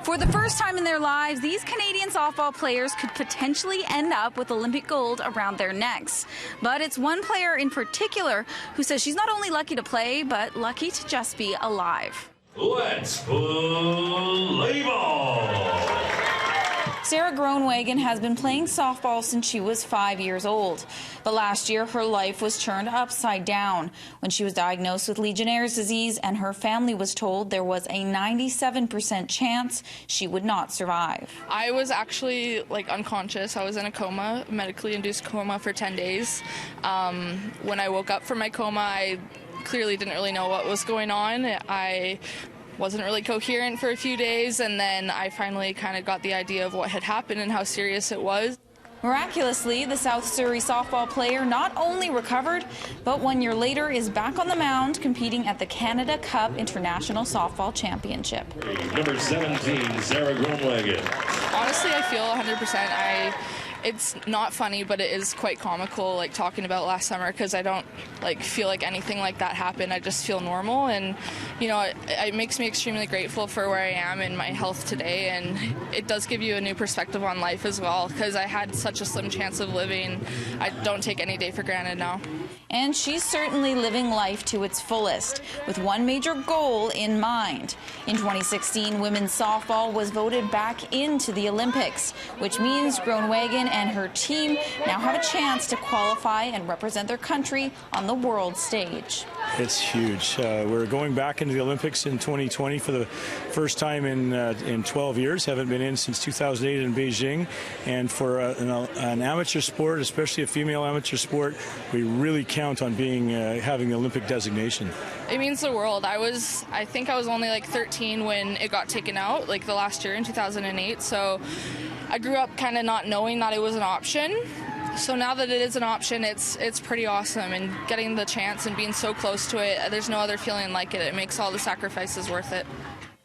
For the first time in their lives, these Canadian softball players could potentially end up with Olympic gold around their necks. But it's one player in particular who says she's not only lucky to play, but lucky to just be alive. Let's play ball! Sarah Groenewegen has been playing softball since she was 5 years old. But last year, her life was turned upside down when she was diagnosed with legionnaires disease, and her family was told there was a 97% chance she would not survive. I was actually unconscious. I was in a coma, medically induced coma for 10 days. When I woke up from my coma, I clearly didn't really know what was going on. I wasn't really coherent for a few days, and then I finally kind of got the idea of what had happened and how serious it was. Miraculously, the South Surrey softball player not only recovered, but 1 year later is back on the mound competing at the Canada Cup International Softball Championship. Number 17, Sarah Groenewegen. Honestly, I feel 100%. It's not funny, but it is quite comical, talking about last summer, because I don't feel like anything like that happened. I just feel normal, and it makes me extremely grateful for where I am in my health today, and it does give you a new perspective on life as well, because I had such a slim chance of living. I don't take any day for granted now. And she's certainly living life to its fullest, with one major goal in mind. In 2016, women's softball was voted back into the Olympics, which means Groenewegen and her team now have a chance to qualify and represent their country on the world stage. It's huge. We're going back into the Olympics in 2020 for the first time in 12 years. Haven't been in since 2008 in Beijing. And for an amateur sport, especially a female amateur sport, we really count on having the Olympic designation. It means the world. I think I was only 13 when it got taken out, the last year in 2008. So I grew up kind of not knowing that it was an option. So now that it is an option, it's pretty awesome, and getting the chance and being so close to it, there's no other feeling like it. It makes all the sacrifices worth it.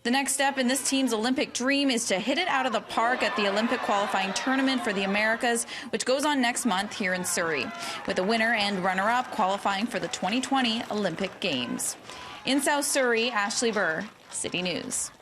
The next step in this team's Olympic dream is to hit it out of the park at the Olympic qualifying tournament for the Americas, which goes on next month here in Surrey, with a winner and runner-up qualifying for the 2020 Olympic Games. In South Surrey, Ashley Burr, City News.